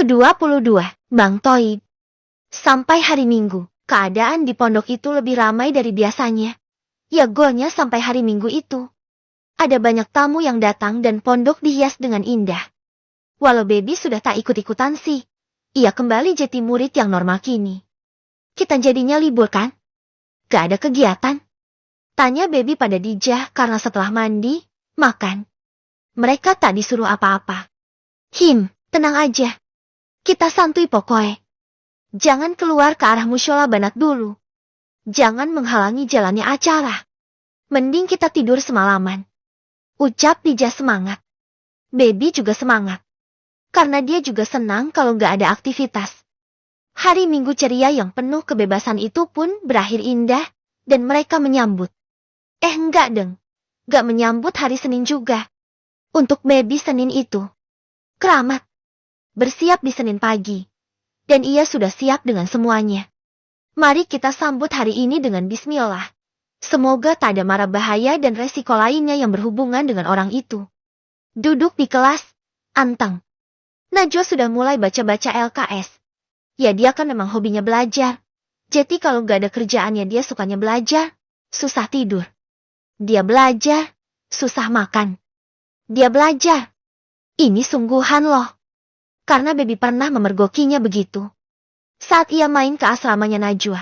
Ke-22, Bang Toib. Sampai hari Minggu, keadaan di pondok itu lebih ramai dari biasanya. Ya golnya sampai hari Minggu itu. Ada banyak tamu yang datang dan pondok dihias dengan indah. Walau Baby sudah tak ikut-ikutan sih. Ia kembali jadi murid yang normal kini. Kita jadinya libur kan? Gak ada kegiatan? Tanya Baby pada Dijah karena setelah mandi, makan. Mereka tak disuruh apa-apa. Tenang aja. Kita santuy pokoknya. Jangan keluar ke arah musyola Banat dulu. Jangan menghalangi jalannya acara. Mending kita tidur semalaman. Ucap Dijah semangat. Baby juga semangat. Karena dia juga senang kalau gak ada aktivitas. Hari Minggu ceria yang penuh kebebasan itu pun berakhir indah, dan mereka menyambut. Enggak deng. Gak menyambut hari Senin juga. Untuk Baby Senin itu. Keramat. Bersiap di Senin pagi. Dan ia sudah siap dengan semuanya. Mari kita sambut hari ini dengan bismillah. Semoga tak ada mara bahaya dan resiko lainnya yang berhubungan dengan orang itu. Duduk di kelas, anteng. Najwa sudah mulai baca-baca LKS. Ya dia kan memang hobinya belajar. Jadi kalau gak ada kerjaannya dia sukanya belajar, susah tidur. Dia belajar, susah makan. Dia belajar. Ini sungguhan loh. Karena Baby pernah memergokinya begitu. Saat ia main ke asramanya Najwa.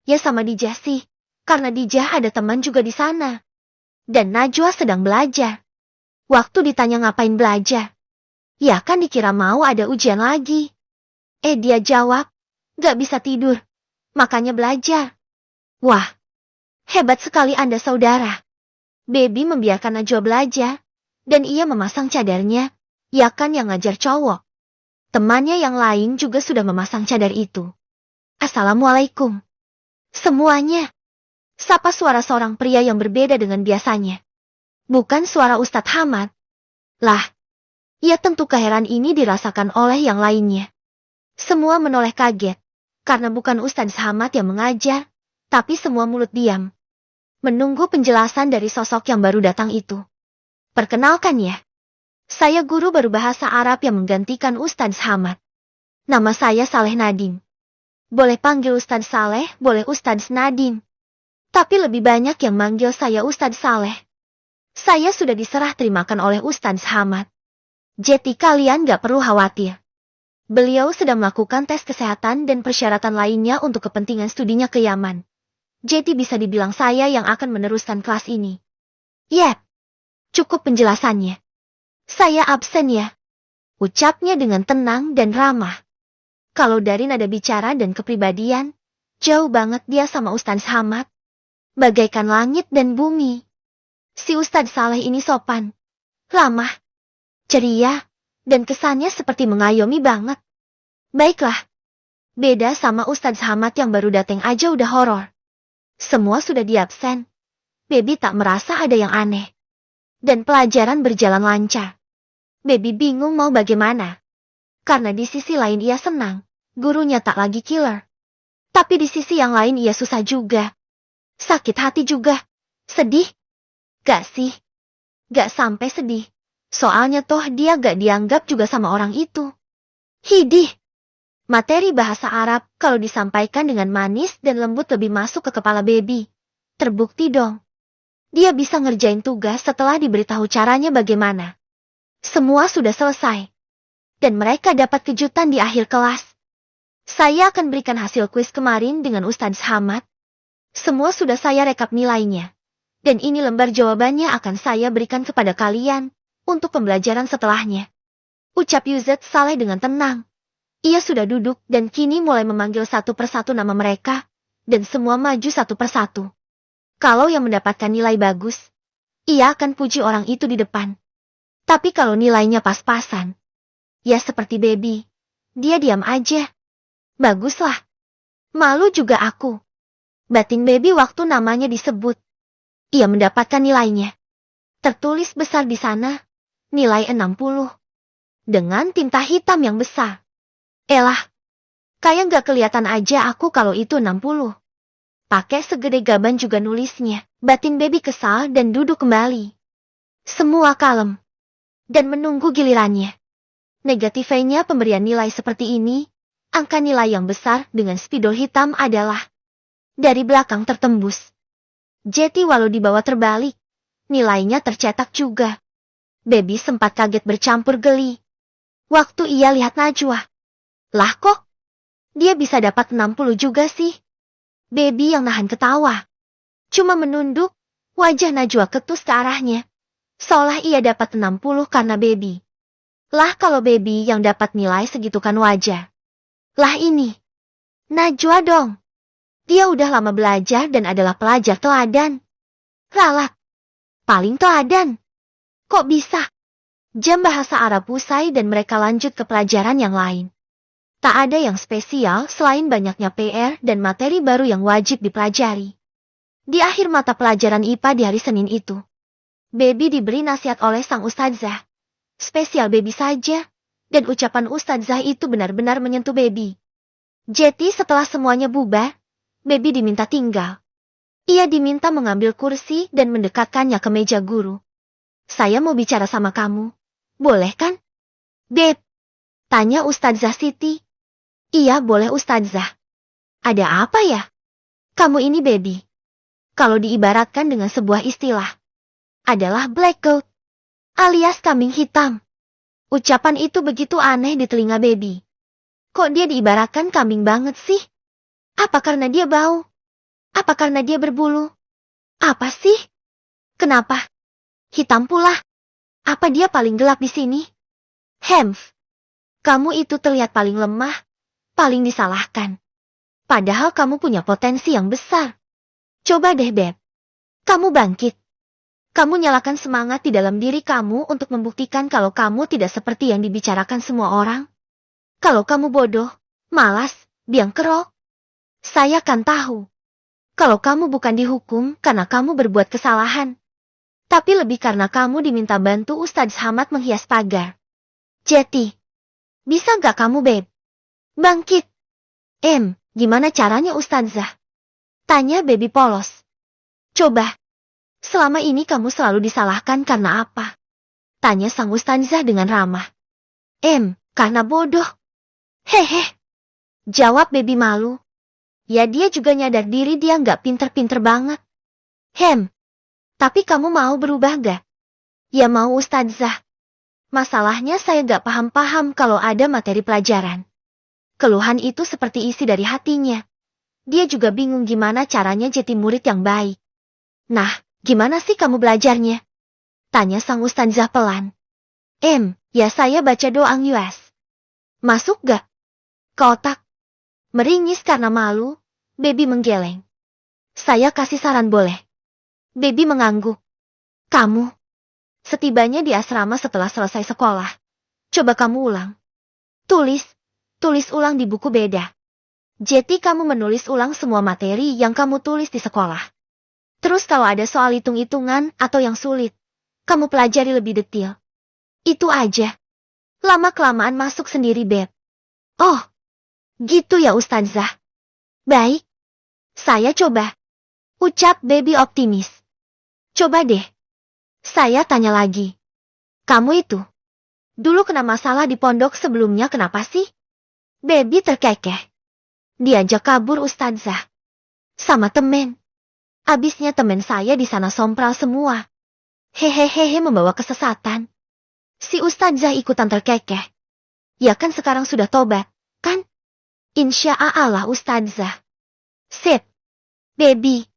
Ya sama Dijah sih, karena Dijah ada teman juga di sana. Dan Najwa sedang belajar. Waktu ditanya ngapain belajar. Ya kan dikira mau ada ujian lagi. Dia jawab, gak bisa tidur, makanya belajar. Wah, hebat sekali Anda saudara. Baby membiarkan Najwa belajar, dan ia memasang cadarnya. Ya kan yang ngajar cowok. Temannya yang lain juga sudah memasang cadar itu. Assalamualaikum. Semuanya. Sapa suara seorang pria yang berbeda dengan biasanya. Bukan suara Ustadz Hamad. Lah. Ya tentu keheranan ini dirasakan oleh yang lainnya. Semua menoleh kaget. Karena bukan Ustadz Hamad yang mengajar. Tapi semua mulut diam. Menunggu penjelasan dari sosok yang baru datang itu. Perkenalkan ya. Saya guru baru bahasa Arab yang menggantikan Ustadz Hamad. Nama saya Saleh Nadim. Boleh panggil Ustadz Saleh, boleh Ustadz Nadim. Tapi lebih banyak yang manggil saya Ustadz Saleh. Saya sudah diserah terimakan oleh Ustadz Hamad. Jadi kalian gak perlu khawatir. Beliau sedang melakukan tes kesehatan dan persyaratan lainnya untuk kepentingan studinya ke Yaman. Jadi bisa dibilang saya yang akan meneruskan kelas ini. Yep. Cukup penjelasannya. Saya absen ya. Ucapnya dengan tenang dan ramah. Kalau dari nada bicara dan kepribadian, jauh banget dia sama Ustadz Hamad. Bagaikan langit dan bumi. Si Ustadz Saleh ini sopan, ramah, ceria, dan kesannya seperti mengayomi banget. Baiklah. Beda sama Ustadz Hamad yang baru datang aja udah horor. Semua sudah diabsen. Baby tak merasa ada yang aneh. Dan pelajaran berjalan lancar. Baby bingung mau bagaimana. Karena di sisi lain ia senang, gurunya tak lagi killer. Tapi di sisi yang lain ia susah juga. Sakit hati juga. Sedih? Gak sih. Gak sampai sedih. Soalnya toh dia gak dianggap juga sama orang itu. Hidih. Materi bahasa Arab kalau disampaikan dengan manis dan lembut lebih masuk ke kepala Baby. Terbukti dong. Dia bisa ngerjain tugas setelah diberitahu caranya bagaimana. Semua sudah selesai. Dan mereka dapat kejutan di akhir kelas. Saya akan berikan hasil kuis kemarin dengan Ustadz Hamad. Semua sudah saya rekap nilainya. Dan ini lembar jawabannya akan saya berikan kepada kalian untuk pembelajaran setelahnya. Ucap Ustadz Saleh dengan tenang. Ia sudah duduk dan kini mulai memanggil satu persatu nama mereka. Dan semua maju satu persatu. Kalau yang mendapatkan nilai bagus, ia akan puji orang itu di depan. Tapi kalau nilainya pas-pasan, ya seperti Baby, dia diam aja. Baguslah. Malu juga aku. Batin Baby waktu namanya disebut. Ia mendapatkan nilainya. Tertulis besar di sana, nilai 60. Dengan tinta hitam yang besar. Elah, kayak gak kelihatan aja aku kalau itu 60. Pakai segede gaban juga nulisnya. Batin Baby kesal dan duduk kembali. Semua kalem. Dan menunggu gilirannya. Negatifnya pemberian nilai seperti ini, angka nilai yang besar dengan spidol hitam adalah dari belakang tertembus. Jadi walau dibawa terbalik, nilainya tercetak juga. Baby sempat kaget bercampur geli. Waktu ia lihat Najwa. Lah kok? Dia bisa dapat 60 juga sih? Baby yang nahan ketawa. Cuma menunduk, wajah Najwa ketus ke arahnya. Seolah ia dapat 60 karena Baby. Lah kalau Baby yang dapat nilai segitu kan wajar. Lah ini. Najwa dong. Dia udah lama belajar dan adalah pelajar teladan. Ralat. Paling teladan. Kok bisa? Jam bahasa Arab usai dan mereka lanjut ke pelajaran yang lain. Tak ada yang spesial selain banyaknya PR dan materi baru yang wajib dipelajari. Di akhir mata pelajaran IPA di hari Senin itu, Baby diberi nasihat oleh sang ustadzah. Spesial Baby saja, dan ucapan ustadzah itu benar-benar menyentuh Baby. Jadi setelah semuanya bubar, Baby diminta tinggal. Ia diminta mengambil kursi dan mendekatkannya ke meja guru. Saya mau bicara sama kamu. Boleh kan? Beb. Tanya Ustadzah Siti. Iya boleh Ustadzah. Ada apa ya? Kamu ini Baby. Kalau diibaratkan dengan sebuah istilah. Adalah blackout. Alias kambing hitam. Ucapan itu begitu aneh di telinga Baby. Kok dia diibaratkan kambing banget sih? Apa karena dia bau? Apa karena dia berbulu? Apa sih? Kenapa? Hitam pula. Apa dia paling gelap di sini? Hemf. Kamu itu terlihat paling lemah, paling disalahkan. Padahal kamu punya potensi yang besar. Coba deh, Beb. Kamu bangkit. Kamu nyalakan semangat di dalam diri kamu untuk membuktikan kalau kamu tidak seperti yang dibicarakan semua orang. Kalau kamu bodoh, malas, biang kerok, saya kan tahu. Kalau kamu bukan dihukum karena kamu berbuat kesalahan. Tapi lebih karena kamu diminta bantu Ustadz Hamad menghias pagar. Jeti. Bisa gak kamu, Beb? Bangkit. Gimana caranya Ustadzah? Tanya Baby polos. Coba. Selama ini kamu selalu disalahkan karena apa? Tanya sang Ustadzah dengan ramah. Karena bodoh. Hehe. Jawab Baby malu. Ya dia juga nyadar diri dia nggak pinter-pinter banget. Tapi kamu mau berubah gak? Ya mau Ustadzah. Masalahnya saya nggak paham-paham kalau ada materi pelajaran. Keluhan itu seperti isi dari hatinya. Dia juga bingung gimana caranya jadi murid yang baik. Nah, gimana sih kamu belajarnya? Tanya sang Ustadzah pelan. Ya saya baca doang US. Masuk gak? Ke otak? Meringis karena malu, Baby menggeleng. Saya kasih saran boleh? Baby mengangguk. Kamu. Setibanya di asrama setelah selesai sekolah. Coba kamu ulang. Tulis ulang di buku beda. Jadi kamu menulis ulang semua materi yang kamu tulis di sekolah. Terus kalau ada soal hitung-hitungan atau yang sulit, kamu pelajari lebih detail. Itu aja. Lama-kelamaan masuk sendiri, Beb. Oh, gitu ya Ustadzah. Baik. Saya coba. Ucap Baby optimis. Coba deh. Saya tanya lagi. Kamu itu. Dulu kena masalah di pondok sebelumnya kenapa sih? Baby terkekeh. Diajak kabur Ustadzah. Sama temen. Abisnya temen saya di sana sompral semua. Hehehehe membawa kesesatan. Si Ustadzah ikutan terkekeh. Ya kan sekarang sudah tobat, kan? Insya Allah Ustadzah. Sip. Baby.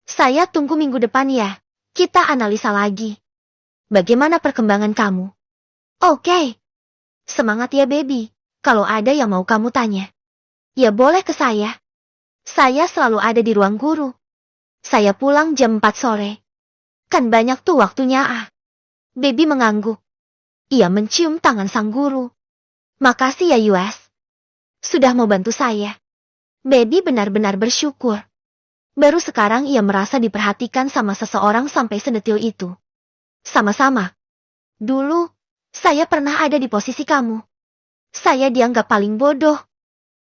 Saya tunggu minggu depan ya. Kita analisa lagi. Bagaimana perkembangan kamu? Oke. Semangat ya Baby. Kalau ada yang mau kamu tanya. Ya boleh ke saya. Saya selalu ada di ruang guru. Saya pulang jam 4 sore. Kan banyak tuh waktunya Baby mengangguk. Ia mencium tangan sang guru. Makasih ya US. Sudah mau bantu saya. Baby benar-benar bersyukur. Baru sekarang ia merasa diperhatikan sama seseorang sampai sedetil itu. Sama-sama. Dulu, saya pernah ada di posisi kamu. Saya dianggap paling bodoh.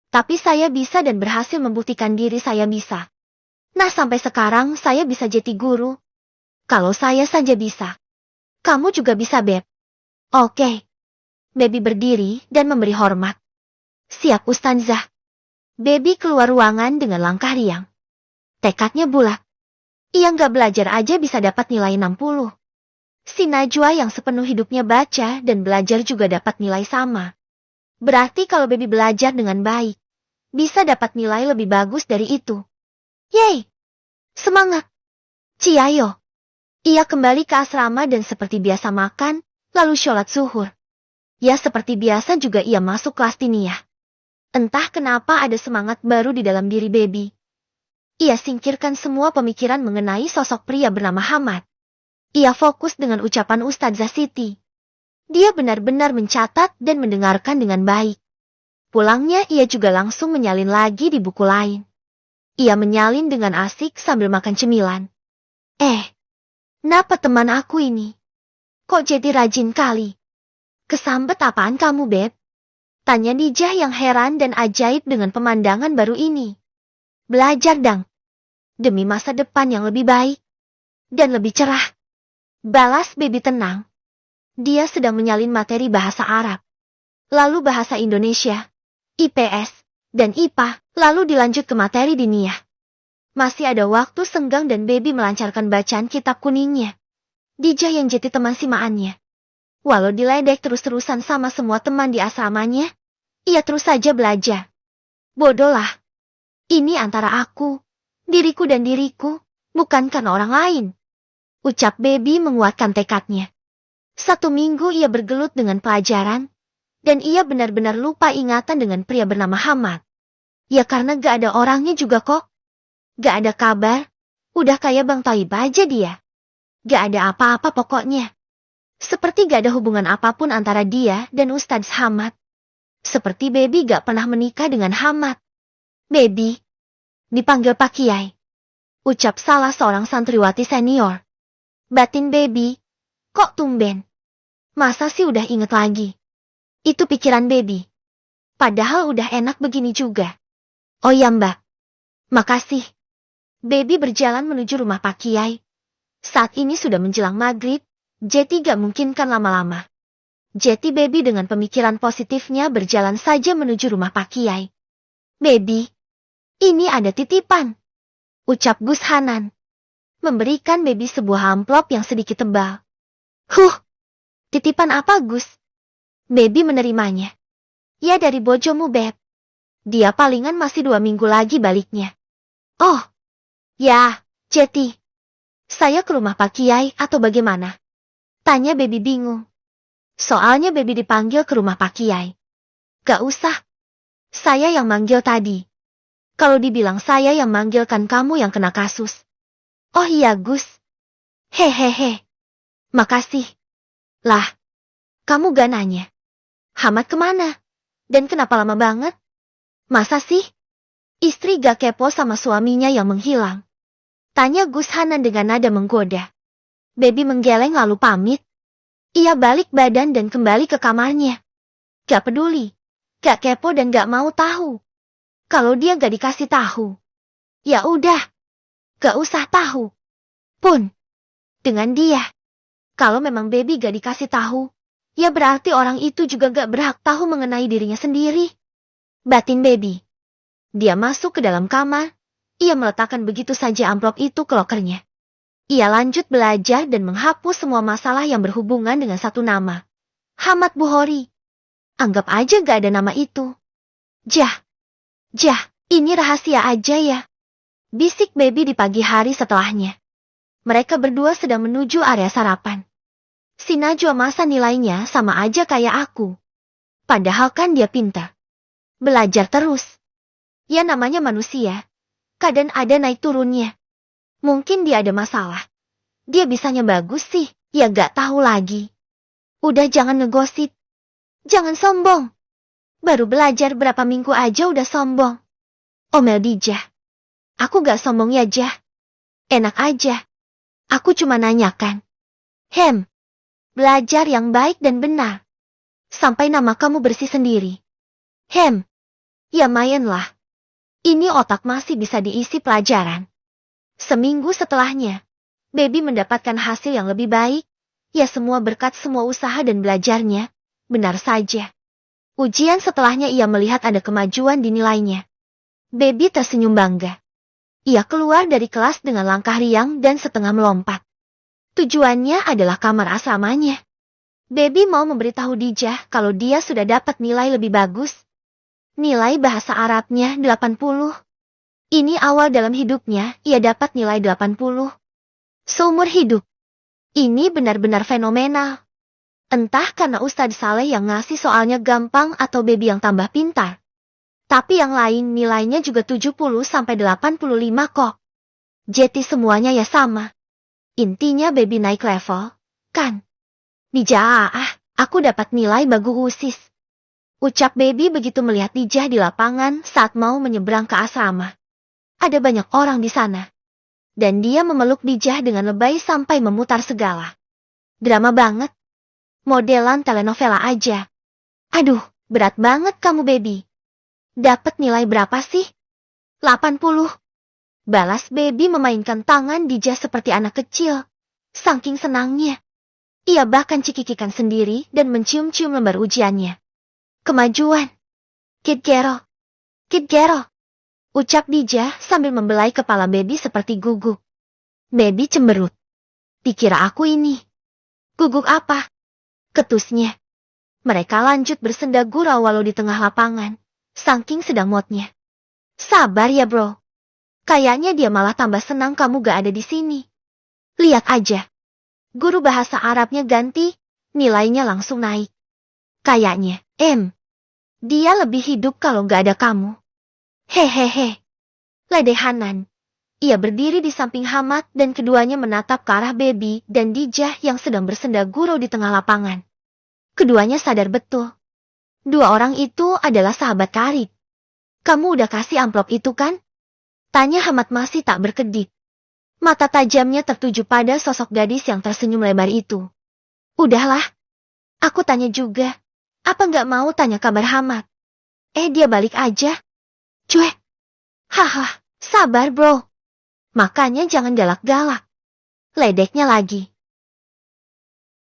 Tapi saya bisa dan berhasil membuktikan diri saya bisa. Nah sampai sekarang saya bisa jadi guru. Kalau saya saja bisa. Kamu juga bisa, Beb. Oke. Baby berdiri dan memberi hormat. Siap Ustazah. Baby keluar ruangan dengan langkah riang. Tekadnya bulat. Ia nggak belajar aja bisa dapat nilai 60. Si Najwa yang sepenuh hidupnya baca dan belajar juga dapat nilai sama. Berarti kalau Baby belajar dengan baik, bisa dapat nilai lebih bagus dari itu. Yeay! Semangat! Ciayo! Ia kembali ke asrama dan seperti biasa makan, lalu sholat zuhur. Ya seperti biasa juga ia masuk kelas diniyah. Entah kenapa ada semangat baru di dalam diri Baby. Ia singkirkan semua pemikiran mengenai sosok pria bernama Hamad. Ia fokus dengan ucapan Ustazah Siti. Dia benar-benar mencatat dan mendengarkan dengan baik. Pulangnya ia juga langsung menyalin lagi di buku lain. Ia menyalin dengan asik sambil makan cemilan. Napa teman aku ini? Kok jadi rajin kali? Kesambet apaan kamu, Beb? Tanya Dijah yang heran dan ajaib dengan pemandangan baru ini. Belajar dang. Demi masa depan yang lebih baik. Dan lebih cerah. Balas Baby tenang. Dia sedang menyalin materi bahasa Arab. Lalu bahasa Indonesia, IPS, dan IPA, lalu dilanjut ke materi diniyah. Masih ada waktu senggang dan Baby melancarkan bacaan kitab kuningnya. Dijah yang jadi teman simaannya. Walau diledek terus-terusan sama semua teman di asramanya, ia terus saja belajar. Bodoh lah. Ini antara aku, diriku dan diriku, bukan karena orang lain. Ucap Baby menguatkan tekadnya. 1 minggu ia bergelut dengan pelajaran, dan ia benar-benar lupa ingatan dengan pria bernama Hamad. Ya karena gak ada orangnya juga kok. Gak ada kabar, udah kayak Bang Taib aja dia. Gak ada apa-apa pokoknya. Seperti gak ada hubungan apapun antara dia dan Ustadz Hamad. Seperti Baby gak pernah menikah dengan Hamad. Baby, dipanggil Pak Kiai. Ucap salah seorang santriwati senior. Batin Baby, kok tumben? Masa sih udah inget lagi? Itu pikiran Baby. Padahal udah enak begini juga. Oh ya Mbak. Makasih. Baby berjalan menuju rumah Pak Kiai. Saat ini sudah menjelang maghrib. Jeti gak mungkinkan lama-lama. Jeti Baby dengan pemikiran positifnya berjalan saja menuju rumah Pak Kiai. Baby, ini ada titipan. Ucap Gus Hanan. Memberikan Baby sebuah amplop yang sedikit tebal. Titipan apa Gus? Baby menerimanya. Ya dari bojomu Beb. Dia palingan masih 2 minggu lagi baliknya. Oh, ya, Jeti. Saya ke rumah Pak Kiai atau bagaimana? Tanya Baby bingung. Soalnya Baby dipanggil ke rumah Pak Kiai. Gak usah. Saya yang manggil tadi. Kalau dibilang saya yang manggilkan kamu yang kena kasus. Oh iya Gus. Hehehe. Makasih. Lah. Kamu gak nanya. Hamad kemana? Dan kenapa lama banget? Masa sih? Istri gak kepo sama suaminya yang menghilang. Tanya Gus Hanan dengan nada menggoda. Baby menggeleng lalu pamit. Ia balik badan dan kembali ke kamarnya. Gak peduli. Gak kepo dan gak mau tahu. Kalau dia gak dikasih tahu. Ya udah. Gak usah tahu. Pun. Dengan dia. Kalau memang Baby gak dikasih tahu. Ya berarti orang itu juga gak berhak tahu mengenai dirinya sendiri. Batin Baby. Dia masuk ke dalam kamar. Ia meletakkan begitu saja amplop itu ke lokernya. Ia lanjut belajar dan menghapus semua masalah yang berhubungan dengan satu nama. Hamad Buhori. Anggap aja gak ada nama itu. Jah, ini rahasia aja ya. Bisik Baby di pagi hari setelahnya. Mereka berdua sedang menuju area sarapan. Si Najwa masa nilainya sama aja kayak aku. Padahal kan dia pintar. Belajar terus. Ya namanya manusia. Kadang ada naik turunnya. Mungkin dia ada masalah. Dia bisanya bagus sih, ya gak tahu lagi. Udah jangan ngegosip. Jangan sombong. Baru belajar berapa minggu aja udah sombong. Omel Dijah. Aku gak sombong ya Jah. Enak aja. Aku cuma nanyakan. Belajar yang baik dan benar. Sampai nama kamu bersih sendiri. Ya mayan lah. Ini otak masih bisa diisi pelajaran. Seminggu setelahnya, Baby mendapatkan hasil yang lebih baik. Ya semua berkat semua usaha dan belajarnya. benar saja. Ujian setelahnya ia melihat ada kemajuan di nilainya. Baby tersenyum bangga. Ia keluar dari kelas dengan langkah riang dan setengah melompat. Tujuannya adalah kamar asramanya. Baby mau memberitahu Dijah kalau dia sudah dapat nilai lebih bagus. Nilai bahasa Arabnya 80. Ini awal dalam hidupnya, ia dapat nilai 80. Seumur hidup. Ini benar-benar fenomenal. Entah karena Ustadz Saleh yang ngasih soalnya gampang atau Baby yang tambah pintar. Tapi yang lain nilainya juga 70-85 kok. Jadi semuanya ya sama. Intinya Baby naik level, kan? Dijah, aku dapat nilai bagusis. Ucap Baby begitu melihat Dijah di lapangan saat mau menyeberang ke asrama. Ada banyak orang di sana. Dan dia memeluk Dijah dengan lebay sampai memutar segala. Drama banget. Modelan telenovela aja. Aduh, berat banget kamu Baby. Dapat nilai berapa sih? 80. Balas Baby memainkan tangan Dijah seperti anak kecil. Saking senangnya. Ia bahkan cikikikan sendiri dan mencium-cium lembar ujiannya. Kemajuan. Kid Gero. Kid Gero. Ucap Dijah sambil membelai kepala Baby seperti guguk. Baby cemberut. Dikira aku ini. Guguk apa? Ketusnya. Mereka lanjut bersenda gurau walau di tengah lapangan. Saking sedang moodnya. Sabar ya bro. Kayaknya dia malah tambah senang kamu gak ada di sini. Lihat aja. Guru bahasa Arabnya ganti, nilainya langsung naik. Kayaknya, dia lebih hidup kalau gak ada kamu. Hehehe. Ledehanan. Ia berdiri di samping Hamad dan keduanya menatap ke arah Baby dan Dijah yang sedang bersenda gurau di tengah lapangan. Keduanya sadar betul. Dua orang itu adalah sahabat karib. Kamu udah kasih amplop itu kan? Tanya Hamad masih tak berkedip. Mata tajamnya tertuju pada sosok gadis yang tersenyum lebar itu. Udahlah. Aku tanya juga. Apa nggak mau tanya kabar Hamad? Dia balik aja. Cuek. Haha, sabar bro. Makanya jangan galak-galak. Ledeknya lagi.